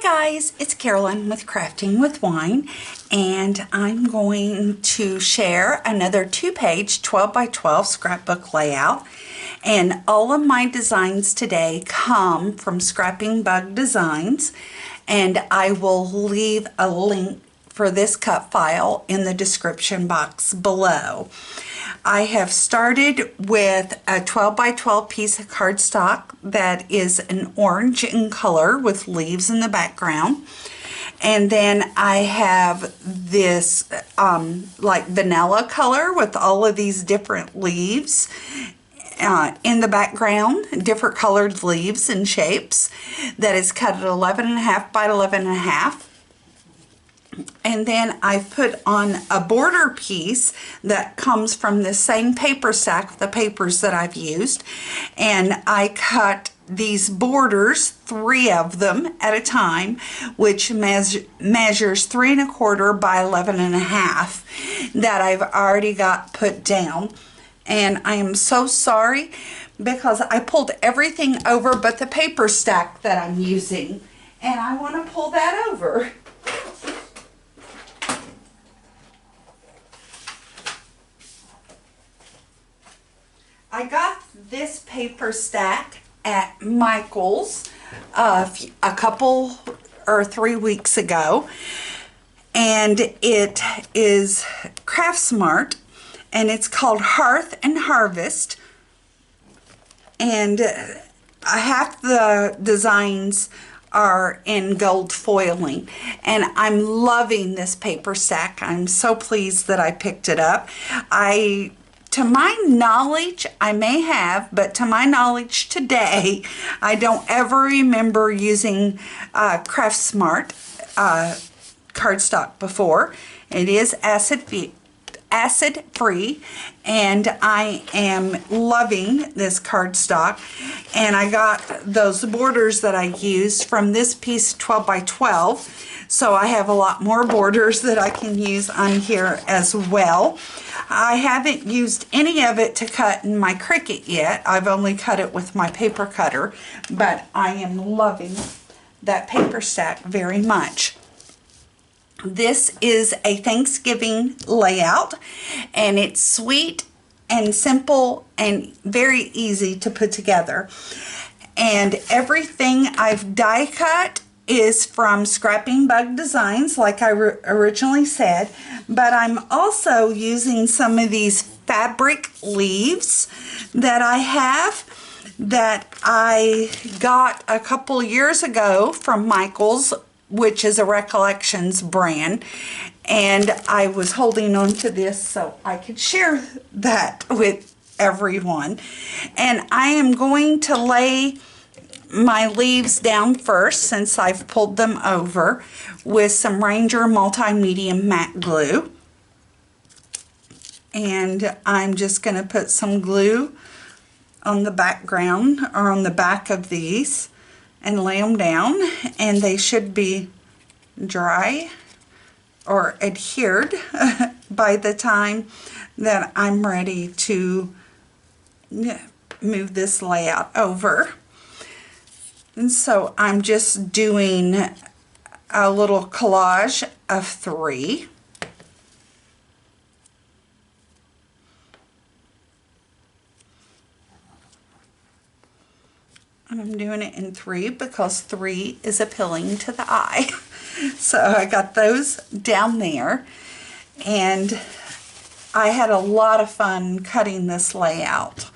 guys, it's Carolyn with Crafting with Wine, and I'm going to share another 2-page 12 by 12 scrapbook layout. And all of my designs today come from Scrapping Bug Designs, and I will leave a link for this cut file in the description box below. I have started with a 12 by 12 piece of cardstock that is an orange in color with leaves in the background. And then I have this like vanilla color with all of these different leaves in the background, different colored leaves and shapes, that is cut at 11.5 by 11.5. And then I put on a border piece that comes from the same paper stack of the papers that I've used, and I cut these borders, 3 of them at a time, which measures 3¼ by 11.5 that I've already got put down. And I am so sorry because I pulled everything over but the paper stack that I'm using, and I want to pull that over. I got this paper stack at Michael's a couple or 3 weeks ago, and it is Craft Smart, and it's called Hearth and Harvest, and half the designs are in gold foiling, and I'm loving this paper stack. I'm so pleased that I picked it up. To my knowledge, I may have, but to my knowledge today, I don't ever remember using Craft Smart cardstock before. It is acid-free, and I am loving this cardstock. And I got those borders that I used from this piece 12 by 12. So I have a lot more borders that I can use on here as well. I haven't used any of it to cut in my Cricut yet. I've only cut it with my paper cutter, but I am loving that paper stack very much. This is a Thanksgiving layout, and it's sweet and simple and very easy to put together. And everything I've die cut is from Scrapping Bug Designs, like I originally said, but I'm also using some of these fabric leaves that I have that I got a couple years ago from Michael's, which is a Recollections brand, and I was holding on to this so I could share that with everyone. And I am going to lay my leaves down first, since I've pulled them over, with some Ranger Multi-Medium matte glue. And I'm just going to put some glue on the background, or on the back of these, and lay them down, and they should be dry or adhered by the time that I'm ready to move this layout over. And so I'm just doing a little collage of 3. And I'm doing it in 3 because 3 is appealing to the eye. So I got those down there, and I had a lot of fun cutting this layout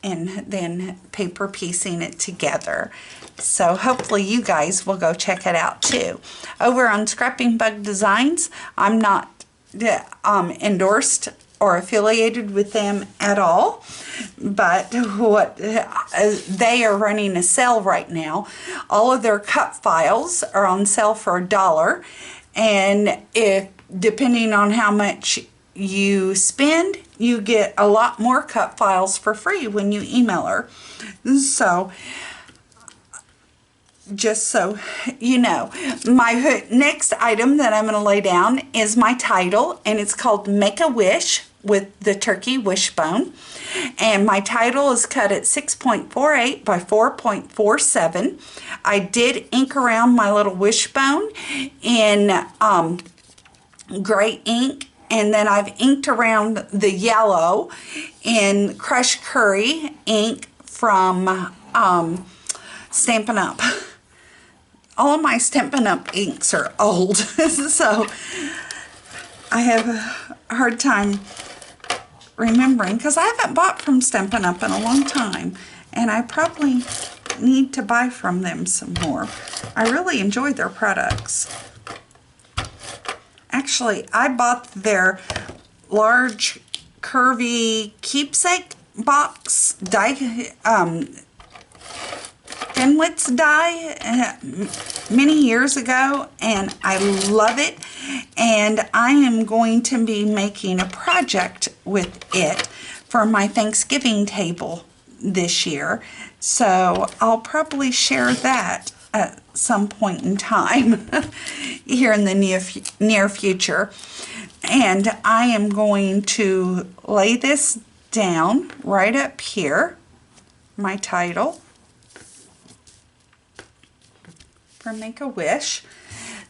and then paper piecing it together. So hopefully you guys will go check it out too. Over on Scrapping Bug Designs, I'm not endorsed or affiliated with them at all, but what they are running a sale right now. All of their cut files are on sale for $1, and if depending on how much you spend, you get a lot more cut files for free when you email her. So just so you know, my next item that I'm going to lay down is my title, and it's called Make a Wish with the turkey wishbone. And my title is cut at 6.48 by 4.47. I did ink around my little wishbone in gray ink, and then I've inked around the yellow in crushed curry ink from Stampin' Up. All of my Stampin' Up inks are old, so I have a hard time remembering, because I haven't bought from Stampin' Up in a long time, and I probably need to buy from them some more. I really enjoy their products. Actually, I bought their large curvy keepsake box die, Finwitz die many years ago, and I love it, and I am going to be making a project with it for my Thanksgiving table this year, so I'll probably share that at some point in time here in the near future. And I am going to lay this down right up here, my title for Make-A-Wish.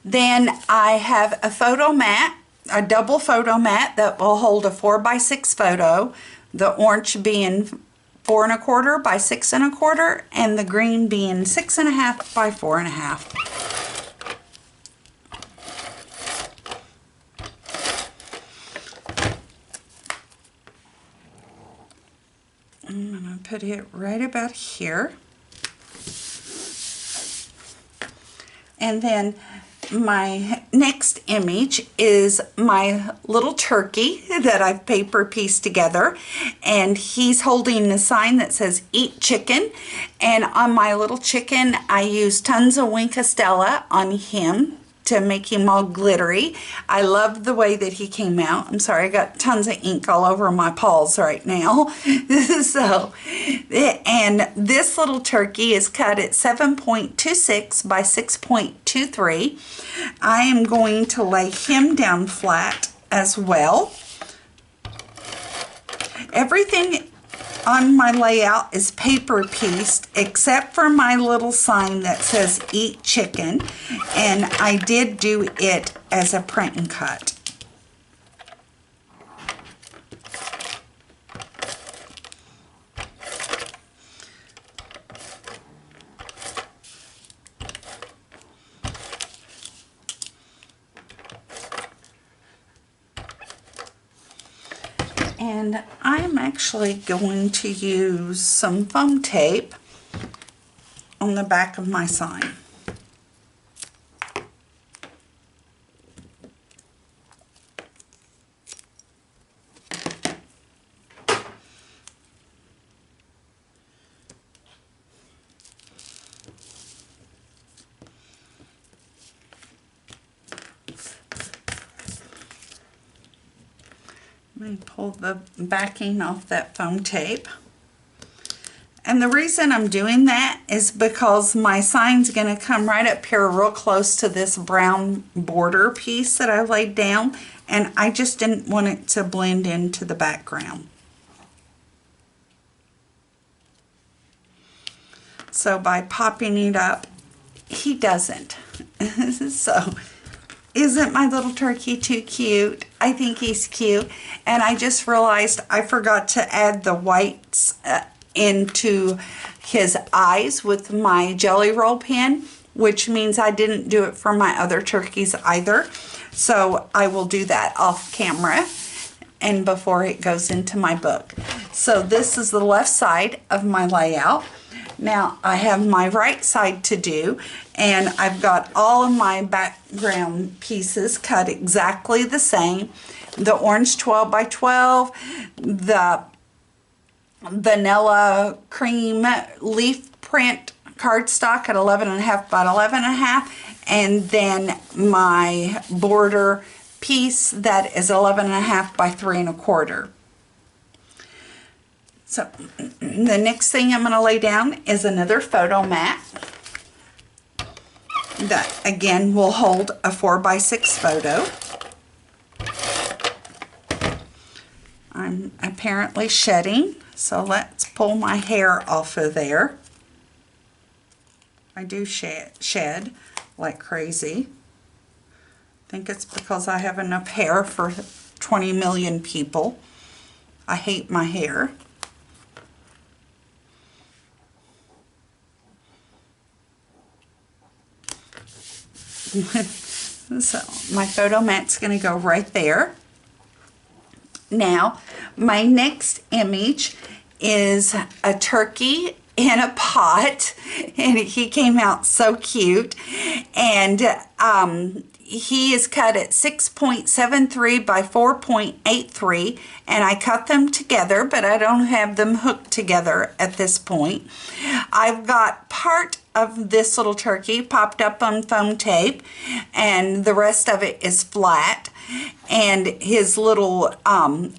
Then I have a photo mat, a double photo mat that will hold a 4x6 photo, the orange being 4 1/4 by 6 1/4, and the green being 6 1/2 by 4 1/2. I'm going to put it right about here. And then my next image is my little turkey that I've paper pieced together, and he's holding a sign that says "Eat Chicken," and on my little chicken I used tons of Wink Stella on him to make him all glittery. I love the way that he came out. I'm sorry, I got tons of ink all over my paws right now. So, and this little turkey is cut at 7.26 by 6.23. I am going to lay him down flat as well. Everything on my layout is paper pieced except for my little sign that says "Eat Chicken," and I did do it as a print and cut. And I'm actually going to use some foam tape on the back of my sign. Let me pull the backing off that foam tape. And the reason I'm doing that is because my sign's going to come right up here real close to this brown border piece that I laid down, and I just didn't want it to blend into the background. So by popping it up, he doesn't. So, isn't my little turkey too cute? I think he's cute. And I just realized I forgot to add the whites into his eyes with my jelly roll pen, which means I didn't do it for my other turkeys either. So I will do that off camera and before it goes into my book. So this is the left side of my layout. Now I have my right side to do, and I've got all of my background pieces cut exactly the same. The orange 12 by 12, the vanilla cream leaf print cardstock at 11.5 by 11.5, and then my border piece that is 11.5 by 3 1/4. So the next thing I'm going to lay down is another photo mat that again will hold a 4 by 6 photo. I'm apparently shedding, so let's pull my hair off of there. I do shed like crazy. I think it's because I have enough hair for 20 million people. I hate my hair. So my photo mat's going to go right there. Now, my next image is a turkey in a pot, and he came out so cute. And he is cut at 6.73 by 4.83, and I cut them together, but I don't have them hooked together at this point. I've got part of this little turkey popped up on foam tape, and the rest of it is flat. And his little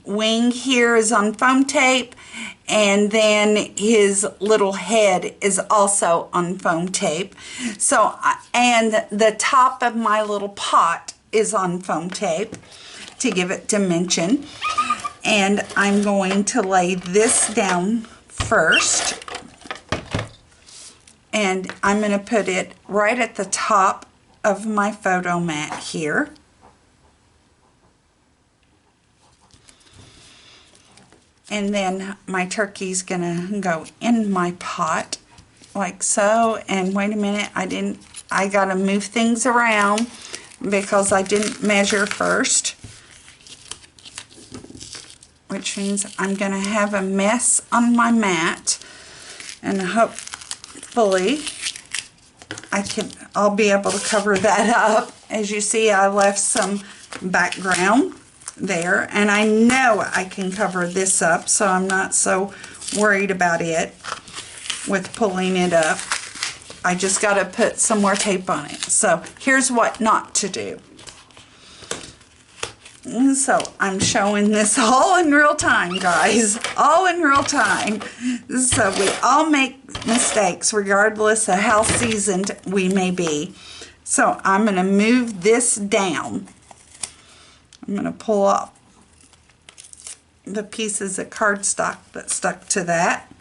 wing here is on foam tape, and then his little head is also on foam tape. So, and the top of my little pot is on foam tape to give it dimension. And I'm going to lay this down first, and I'm going to put it right at the top of my photo mat here. And then my turkey's gonna go in my pot like so. And wait a minute, I gotta move things around because I didn't measure first, which means I'm gonna have a mess on my mat, and hopefully I'll be able to cover that up. As you see, I left some background there, and I know I can cover this up, so I'm not so worried about it with pulling it up. I just got to put some more tape on it. So here's what not to do. And so I'm showing this all in real time, guys, all in real time. So we all make mistakes regardless of how seasoned we may be. So I'm going to move this down. I'm going to pull off the pieces of cardstock that stuck to that.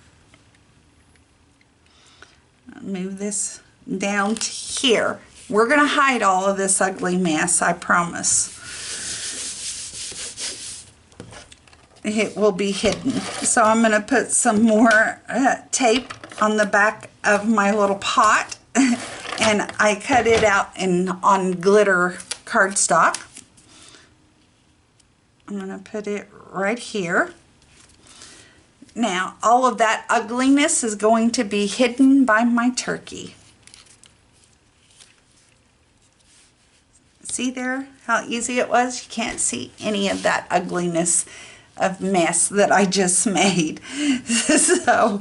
Move this down to here. We're going to hide all of this ugly mess, I promise. It will be hidden. So I'm going to put some more tape on the back of my little pot, and I cut it out on glitter cardstock. I'm going to put it right here. Now, all of that ugliness is going to be hidden by my turkey. See there how easy it was? You can't see any of that ugliness of mess that I just made. So,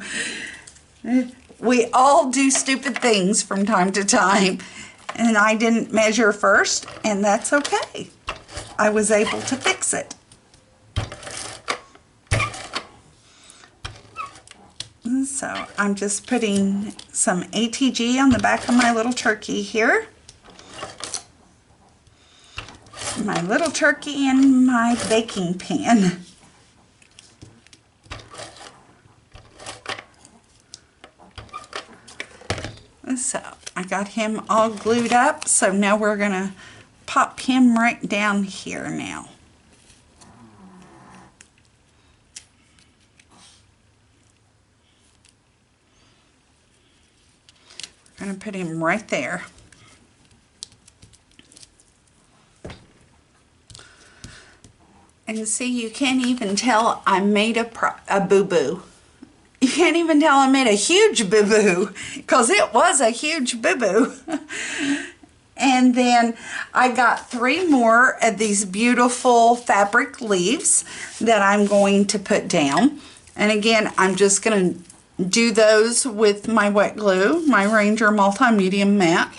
we all do stupid things from time to time, and I didn't measure first, and that's okay. I was able to fix it. So I'm just putting some ATG on the back of my little turkey here. My little turkey in my baking pan. So I got him all glued up, so now we're going to pop him right down here now. We're going to put him right there. And see, you can't even tell I made a boo-boo. You can't even tell I made a huge boo-boo, because it was a huge boo-boo. And then I got 3 more of these beautiful fabric leaves that I'm going to put down. And again, I'm just going to do those with my wet glue, my Ranger Multimedia mat.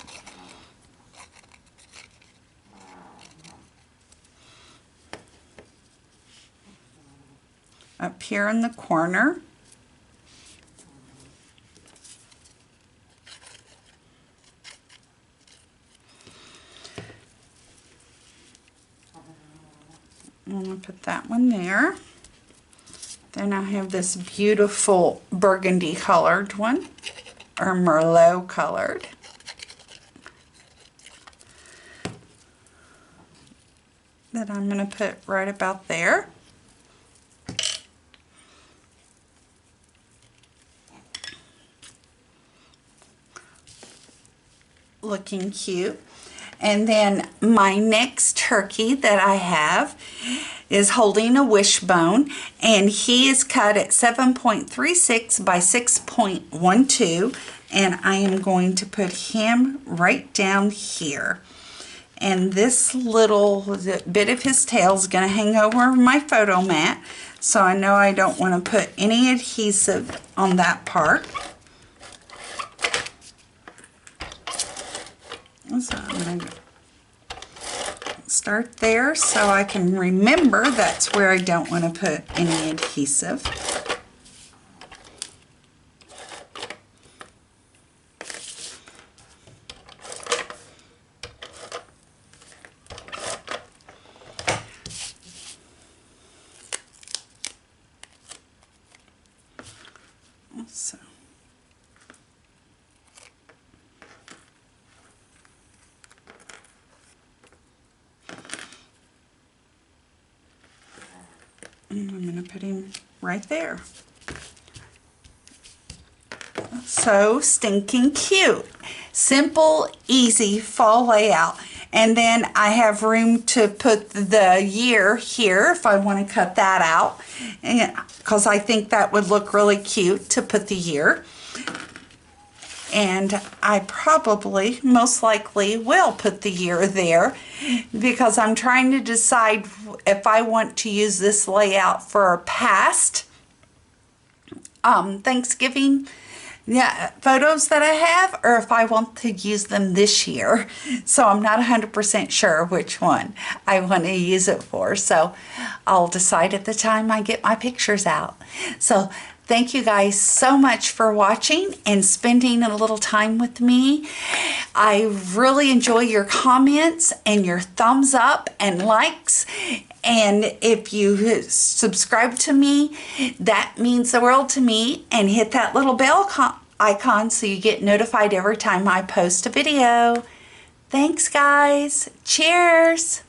Up here in the corner. I'm going to put that one there. Then I have this beautiful burgundy colored one, or Merlot colored. That I'm going to put right about there. Looking cute. And then my next turkey that I have is holding a wishbone, and he is cut at 7.36 by 6.12, and I am going to put him right down here. And this little bit of his tail is going to hang over my photo mat, so I know I don't want to put any adhesive on that part. So I'm going to start there so I can remember that's where I don't want to put any adhesive. So I'm going to put him right there. So stinking cute. Simple, easy fall layout. And then I have room to put the year here if I want to cut that out, because I think that would look really cute to put the year. And I probably, most likely, will put the year there because I'm trying to decide if I want to use this layout for past Thanksgiving photos that I have, or if I want to use them this year. So I'm not 100% sure which one I want to use it for. So I'll decide at the time I get my pictures out. So thank you guys so much for watching and spending a little time with me. I really enjoy your comments and your thumbs up and likes. And if you subscribe to me, that means the world to me. And hit that little bell icon so you get notified every time I post a video. Thanks, guys. Cheers.